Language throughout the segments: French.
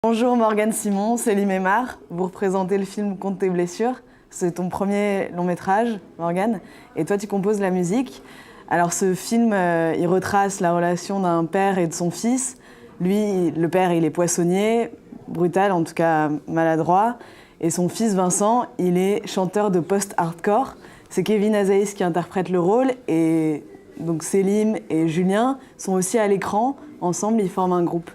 Bonjour Morgane Simon, c'est Lim Aymar. Vous représentez le film Compte tes blessures. C'est ton premier long métrage, Morgane, et toi tu composes la musique. Alors ce film, il retrace la relation d'un père et de son fils. Lui, le père, il est poissonnier, brutal, en tout cas maladroit. Et son fils Vincent, il est chanteur de post-hardcore. C'est Kevin Azaïs qui interprète le rôle. Et donc Célim et Julien sont aussi à l'écran. Ensemble, ils forment un groupe.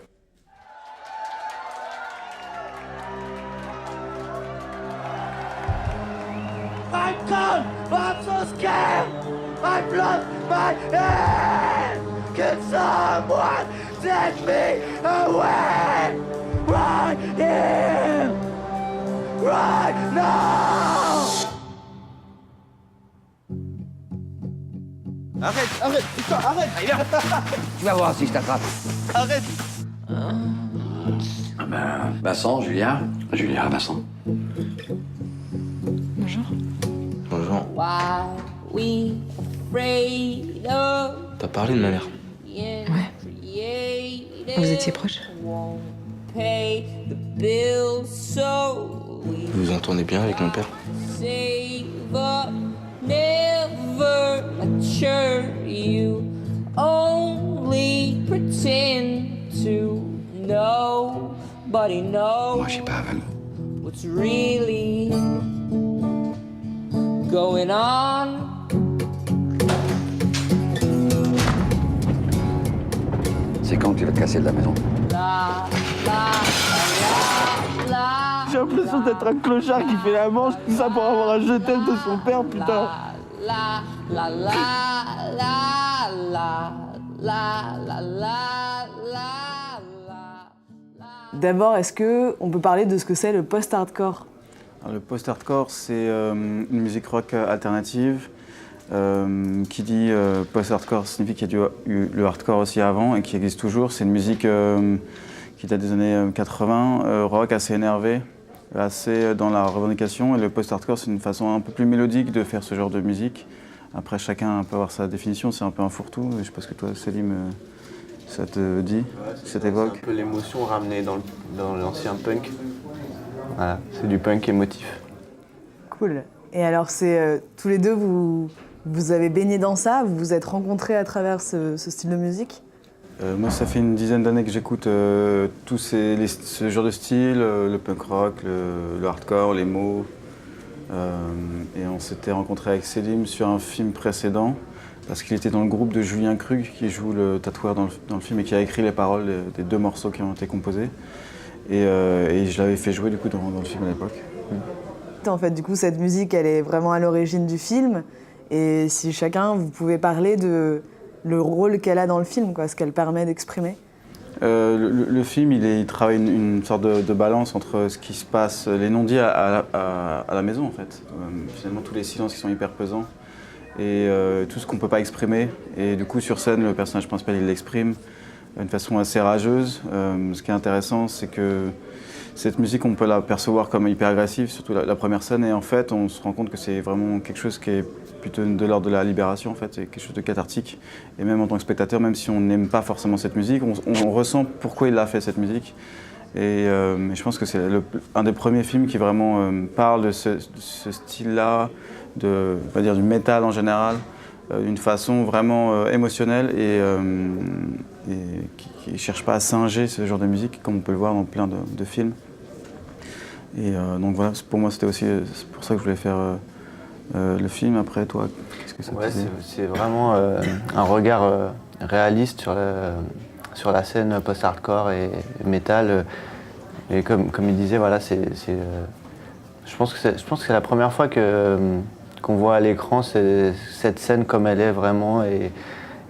I'm gone! I'm so scared! I've lost my head! Can someone take me away? Right here! Right now! Arrête, putain, arrête! Allez, viens. Tu vas voir si je t'attrape. Arrête! Vincent, Julien. Julien, Vincent. Bonjour. Bonjour. Why we afraid of T'as parlé de ma mère. created Vous étiez proches? won't pay the bills, so we Vous vous entendez bien avec mon père? save up, never mature. You only pretend to know, but he knows Moi, je suis pas aveugle. what's really going on. C'est quand que tu vas te casser de la maison? La, la, la, la, J'ai l'impression d'être un clochard qui fait la manche, tout ça pour avoir un je t'aime de son père, putain! la, la, la, la, la, la, la, la, la. D'abord, est-ce qu'on peut parler de ce que c'est le post-hardcore ? Alors, le post-hardcore, c'est une musique rock alternative. Qui dit post-hardcore signifie qu'il y a eu le hardcore aussi avant et qui existe toujours. C'est une musique qui date des années 80, rock assez énervé, assez dans la revendication. Et le post-hardcore, c'est une façon un peu plus mélodique de faire ce genre de musique. Après, chacun peut avoir sa définition, c'est un peu un fourre-tout. Je sais pas ce que toi, Célim, ça te dit, ça t'évoque. C'est un peu l'émotion ramenée dans l'ancien punk. Voilà, c'est du punk émotif. Cool. Et alors, c'est tous les deux, vous avez baigné dans ça, vous vous êtes rencontrés à travers ce style de musique ? Moi, ça fait une dizaine d'années que j'écoute ce genre de style, le punk rock, le hardcore, les mots. Et on s'était rencontrés avec Célim sur un film précédent, parce qu'il était dans le groupe de Julien Krug, qui joue le tatoueur dans le film et qui a écrit les paroles des deux morceaux qui ont été composés. Et je l'avais fait jouer du coup dans le film à l'époque. En fait, du coup, cette musique, elle est vraiment à l'origine du film. Et si chacun, vous pouvez parler de le rôle qu'elle a dans le film, quoi, ce qu'elle permet d'exprimer. Le film, il travaille une sorte de balance entre ce qui se passe, les non-dits à la maison en fait. Finalement, tous les silences qui sont hyper pesants et tout ce qu'on ne peut pas exprimer. Et du coup, sur scène, le personnage principal, il l'exprime d'une façon assez rageuse. Ce qui est intéressant, c'est que cette musique, on peut la percevoir comme hyper agressive, surtout la première scène. Et en fait, on se rend compte que c'est vraiment quelque chose qui est plutôt de l'ordre de la libération, en fait. C'est quelque chose de cathartique. Et même en tant que spectateur, même si on n'aime pas forcément cette musique, on ressent pourquoi il a fait cette musique. Et je pense que c'est un des premiers films qui vraiment parle de ce style-là, on va dire du métal en général, d'une façon vraiment émotionnelle et qui ne cherche pas à singer ce genre de musique, comme on peut le voir dans plein de films. Et donc voilà, pour moi, c'était aussi pour ça que je voulais faire le film. Après, toi, qu'est-ce que ça te disait ? C'est vraiment un regard réaliste sur la scène post-hardcore et métal. Et comme il disait, voilà, je pense que c'est la première fois qu'on voit à l'écran cette scène comme elle est vraiment.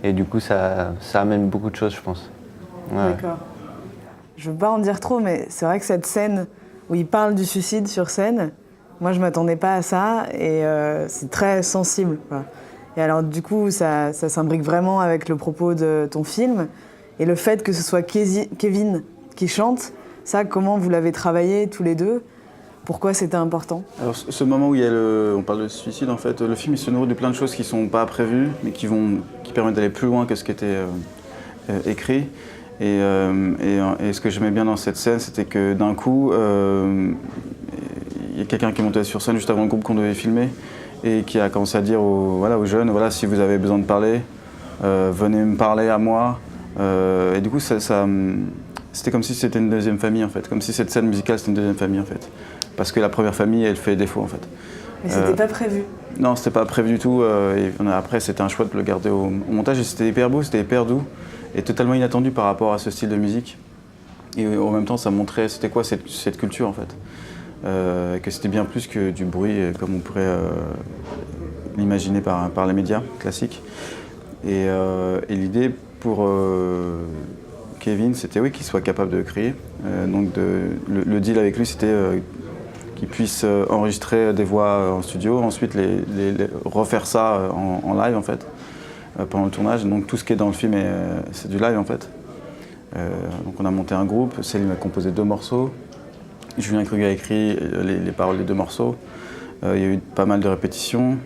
Et du coup, ça amène beaucoup de choses, je pense. Ouais. D'accord. Je ne veux pas en dire trop, mais c'est vrai que cette scène où il parle du suicide sur scène, moi je ne m'attendais pas à ça et c'est très sensible, quoi. Et alors du coup, ça s'imbrique vraiment avec le propos de ton film. Et le fait que ce soit Kevin qui chante, ça, comment vous l'avez travaillé tous les deux ? Pourquoi c'était important ? Alors, ce moment où on parle de suicide, en fait, le film il se nourrit de plein de choses qui ne sont pas prévues, mais qui permettent d'aller plus loin que ce qui était écrit. Et ce que j'aimais bien dans cette scène, c'était que d'un coup, il y a quelqu'un qui est monté sur scène juste avant le groupe qu'on devait filmer et qui a commencé à dire aux jeunes, voilà, si vous avez besoin de parler, venez me parler à moi. Et du coup, c'était comme si c'était une deuxième famille en fait, comme si cette scène musicale c'était une deuxième famille en fait. Parce que la première famille, elle fait défaut en fait. Mais c'était pas prévu. Non, c'était pas prévu du tout. Après, c'était un choix de le garder au montage et c'était hyper beau, c'était hyper doux et totalement inattendu par rapport à ce style de musique. Et en même temps, ça montrait c'était quoi cette culture en fait. Que c'était bien plus que du bruit comme on pourrait l'imaginer par les médias classiques. Et l'idée pour Kevin, c'était oui, qu'il soit capable de crier. Donc le deal avec lui, c'était qu'il puisse enregistrer des voix en studio, ensuite refaire ça en live en fait, pendant le tournage. Donc tout ce qui est dans le film, c'est du live en fait. Donc on a monté un groupe, Céline a composé 2 morceaux, Julien Krug a écrit les paroles des 2 morceaux. Il y a eu pas mal de répétitions.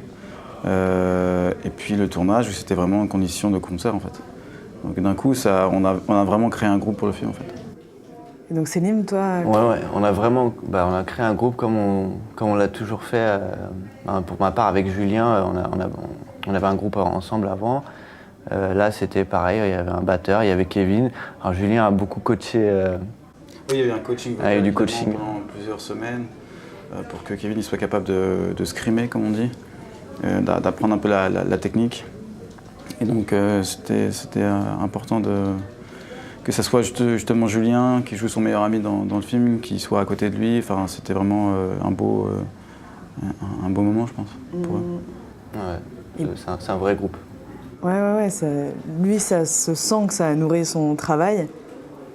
Et puis le tournage, c'était vraiment en condition de concert en fait. Donc d'un coup, on a vraiment créé un groupe pour le film en fait. Et donc Céline, toi... Ouais, on a vraiment on a créé un groupe comme on l'a toujours fait. Pour ma part, avec Julien, on avait un groupe ensemble avant. Là, c'était pareil, il y avait un batteur, il y avait Kevin. Alors Julien a beaucoup coaché. Oui, il y a eu un coaching il y a eu du coaching pendant plusieurs semaines pour que Kevin soit capable de scrimer, comme on dit, d'apprendre un peu la technique. Et donc c'était important que ça soit justement Julien qui joue son meilleur ami dans le film, qui soit à côté de lui. Enfin, c'était vraiment un beau moment, je pense, pour eux. Ouais, c'est un vrai groupe. Ouais, lui, ça se sent que ça a nourri son travail.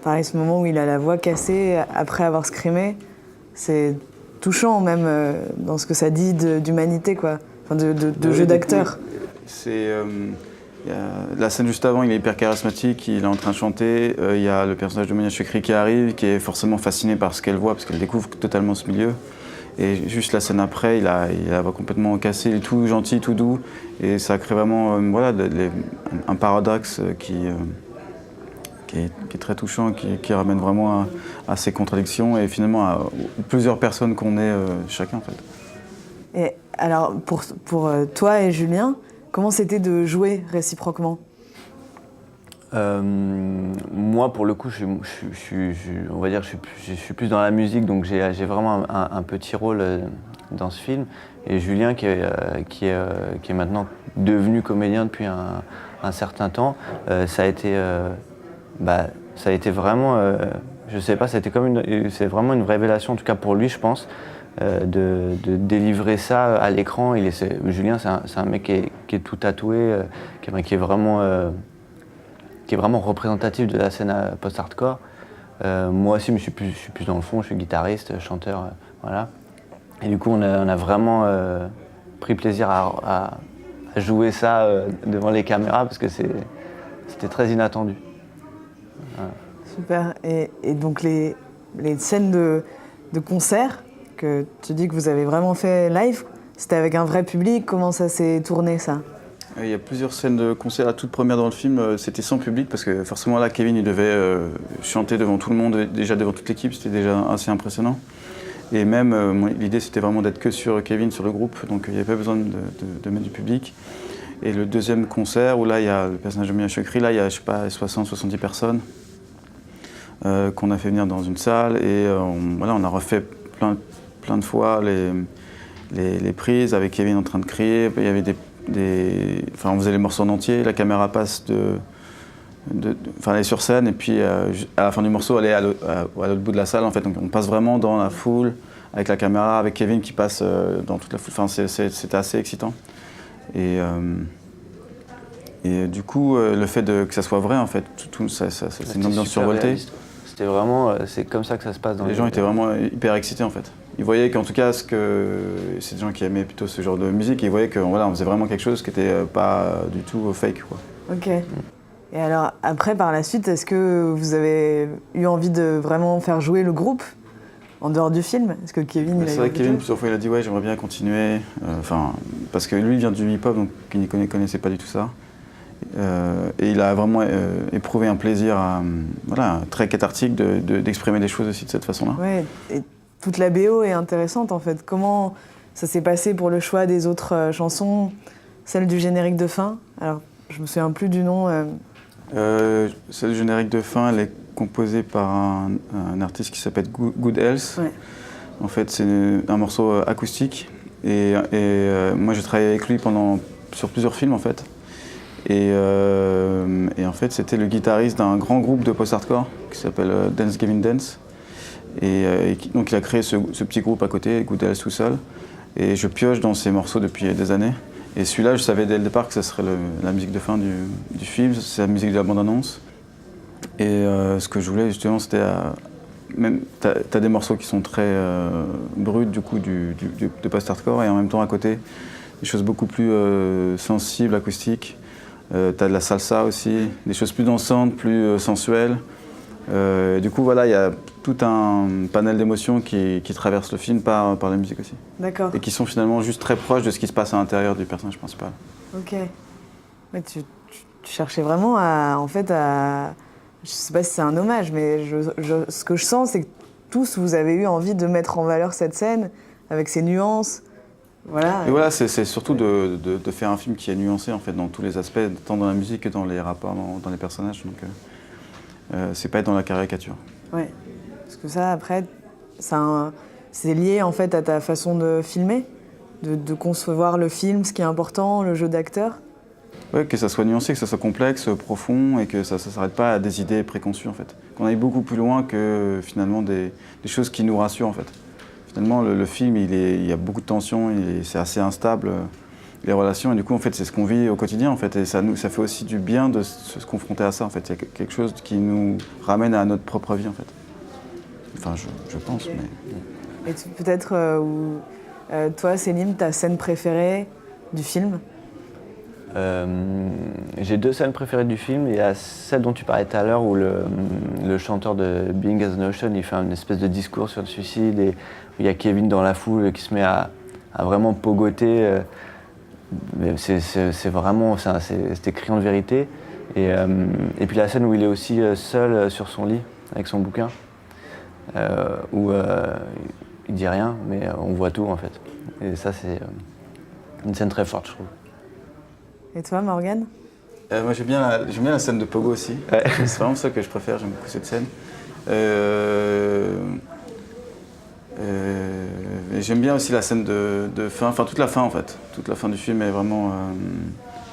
Pareil, ce moment où il a la voix cassée après avoir scrimé, c'est touchant même dans ce que ça dit d'humanité, quoi. Enfin, de jeu d'acteur. La scène juste avant, il est hyper charismatique, il est en train de chanter. Il y a le personnage de Monia Chokri qui arrive, qui est forcément fasciné par ce qu'elle voit, parce qu'elle découvre totalement ce milieu. Et juste la scène après, il a la voix complètement cassée, il est tout gentil, tout doux. Et ça crée vraiment un paradoxe qui est très touchant, qui ramène vraiment à ces contradictions et finalement à plusieurs personnes qu'on est chacun en fait. Et alors, pour toi et Julien, comment c'était de jouer réciproquement ? Moi, pour le coup, on va dire, je suis plus dans la musique, donc j'ai vraiment un petit rôle dans ce film. Et Julien, qui est maintenant devenu comédien depuis un certain temps, ça a été vraiment, je sais pas, c'est vraiment une révélation, en tout cas pour lui, je pense, de délivrer ça à l'écran. Julien, c'est un mec qui est tout tatoué, qui est vraiment représentatif de la scène post-hardcore. Moi aussi, je suis plus dans le fond, je suis guitariste, chanteur, voilà. Et du coup, on a vraiment pris plaisir à jouer ça devant les caméras parce que c'était très inattendu. Voilà. Super. Et donc les scènes de concert que tu dis que vous avez vraiment fait live, c'était avec un vrai public, comment ça s'est tourné ça ? Il y a plusieurs scènes de concert. La toute première dans le film, c'était sans public parce que forcément là, Kevin, il devait chanter devant tout le monde, déjà devant toute l'équipe, c'était déjà assez impressionnant. Et même, l'idée c'était vraiment d'être que sur Kevin, sur le groupe, donc il n'y avait pas besoin de mettre du public. Et le deuxième concert, où là il y a le personnage de Monia Chokri, là il y a, je sais pas, 60-70 personnes qu'on a fait venir dans une salle et on a refait plein de fois les prises avec Kevin en train de crier. Il y avait on faisait les morceaux en entier, la caméra passe elle est sur scène et puis à la fin du morceau elle est à l'autre bout de la salle en fait. Donc on passe vraiment dans la foule avec la caméra, avec Kevin qui passe dans toute la foule. Enfin, c'était assez excitant. Et du coup le fait que ça soit vrai en fait, c'est une ambiance survoltée. Réaliste. C'était vraiment, c'est comme ça que ça se passe dans les gens étaient vraiment hyper excités en fait. Ils voyaient qu'en tout cas, c'est des gens qui aimaient plutôt ce genre de musique, et ils voyaient qu'on faisait vraiment quelque chose qui n'était pas du tout fake, quoi. Ok. Et alors, après, par la suite, est-ce que vous avez eu envie de vraiment faire jouer le groupe en dehors du film ? Est-ce que Kevin, c'est vrai que Kevin, plusieurs fois, il a dit « ouais, j'aimerais bien continuer ». Parce que lui, il vient du hip-hop, donc il ne connaissait pas du tout ça. Et il a vraiment éprouvé un plaisir voilà, très cathartique d'exprimer des choses aussi de cette façon-là. Ouais, et toute la BO est intéressante en fait. Comment ça s'est passé pour le choix des autres chansons, celle du générique de fin? Alors, je me souviens plus du nom. Celle du générique de fin, elle est composée par un artiste qui s'appelle Good Health. Ouais. En fait, c'est un morceau acoustique. Et moi, j'ai travaillé avec lui sur plusieurs films, en fait. Et en fait, c'était le guitariste d'un grand groupe de post-hardcore qui s'appelle Dance Gavin Dance. Donc, il a créé ce petit groupe à côté, Good Health tout seul. Et je pioche dans ses morceaux depuis des années. Et celui-là, je savais dès le départ que ça serait la musique de fin du film, c'est la musique de la bande-annonce. Et ce que je voulais justement, c'était... T'as des morceaux qui sont très bruts du coup de post-hardcore et en même temps à côté, des choses beaucoup plus sensibles, acoustiques. T'as de la salsa aussi, des choses plus dansantes, plus sensuelles. Du coup, voilà, il y a tout un panel d'émotions qui traverse le film par la musique aussi. D'accord. Et qui sont finalement juste très proches de ce qui se passe à l'intérieur du personnage principal. Ok. Mais tu cherchais vraiment je sais pas si c'est un hommage, mais ce que je sens, c'est que tous, vous avez eu envie de mettre en valeur cette scène avec ses nuances. Voilà. Et voilà, c'est surtout de faire un film qui est nuancé en fait dans tous les aspects, tant dans la musique que dans les rapports, dans les personnages. Donc, c'est pas être dans la caricature. Ouais. Parce que ça, après, c'est lié en fait à ta façon de filmer, de concevoir le film, ce qui est important, le jeu d'acteur. Ouais, que ça soit nuancé, que ça soit complexe, profond et que ça ne s'arrête pas à des idées préconçues en fait. Qu'on aille beaucoup plus loin que finalement des choses qui nous rassurent en fait. Finalement, le film, il y a beaucoup de tensions, c'est assez instable, les relations, et du coup, en fait, c'est ce qu'on vit au quotidien, en fait, et ça fait aussi du bien de se confronter à ça, en fait. Il y a quelque chose qui nous ramène à notre propre vie, en fait. Enfin, je pense, Okay. mais... Et peut-être, toi, Céline, ta scène préférée du film? J'ai deux scènes préférées du film. Il y a celle dont tu parlais tout à l'heure où le chanteur de Being as an Ocean, il fait une espèce de discours sur le suicide et où il y a Kevin dans la foule qui se met à vraiment pogoter. C'est vraiment, c'est criant de vérité. Et puis la scène où il est aussi seul sur son lit avec son bouquin, où il dit rien, mais on voit tout en fait. Et ça, c'est une scène très forte, je trouve. Et toi, Morgane? Moi, j'aime bien la scène de Pogo aussi. Ouais. C'est vraiment ça que je préfère, j'aime beaucoup cette scène. Et j'aime bien aussi la scène de fin, enfin toute la fin en fait. Toute la fin du film est vraiment,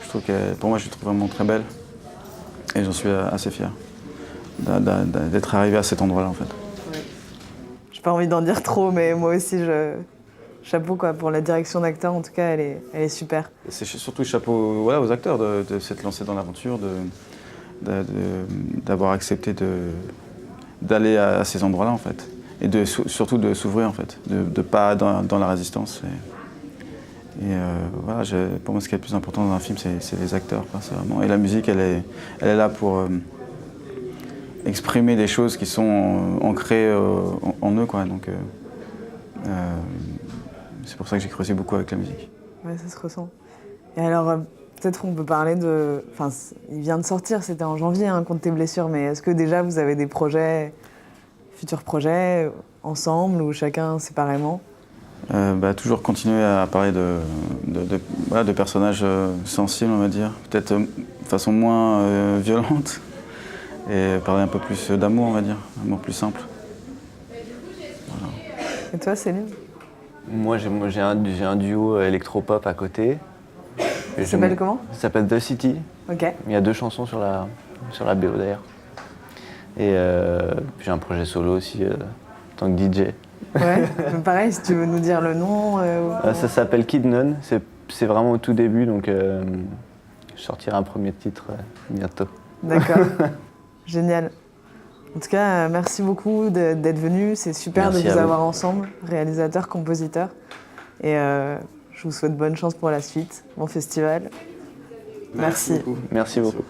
je trouve pour moi je la trouve vraiment très belle. Et j'en suis assez fier d'être arrivé à cet endroit-là en fait. Ouais. J'ai pas envie d'en dire trop, mais moi aussi, chapeau quoi, pour la direction d'acteur, en tout cas, elle est super. C'est surtout chapeau voilà, aux acteurs de s'être lancés dans l'aventure, d'avoir accepté d'aller à ces endroits-là en fait. Et surtout de s'ouvrir en fait, de pas dans la résistance. Voilà, pour moi ce qui est le plus important dans un film, c'est les acteurs, vraiment. Et la musique, elle est là pour exprimer des choses qui sont ancrées en eux, quoi. Donc c'est pour ça que j'ai creusé beaucoup avec la musique. Ouais, ça se ressent. Et alors, peut-être qu'on peut parler de... Enfin, il vient de sortir, c'était en janvier, hein, Compte tes blessures, mais est-ce que déjà vous avez des futurs projets, ensemble ou chacun séparément? Toujours continuer à parler de personnages sensibles, on va dire, peut-être de façon moins violente, et parler un peu plus d'amour, on va dire, un amour plus simple. Voilà. Et toi, Céline? Moi, j'ai un duo électropop à côté. Ça s'appelle comment? Ça s'appelle The City. Ok. Il y a 2 chansons sur la BO d'ailleurs. Et j'ai un projet solo aussi, en tant que DJ. Ouais, pareil, si tu veux nous dire le nom. Ça s'appelle Kid None, c'est vraiment au tout début, donc je sortirai un premier titre bientôt. D'accord, génial. En tout cas, merci beaucoup d'être venu, c'est super Merci de vous à avoir ensemble, réalisateur, compositeur. Et je vous souhaite bonne chance pour la suite, bon festival. Merci. Beaucoup. Merci beaucoup.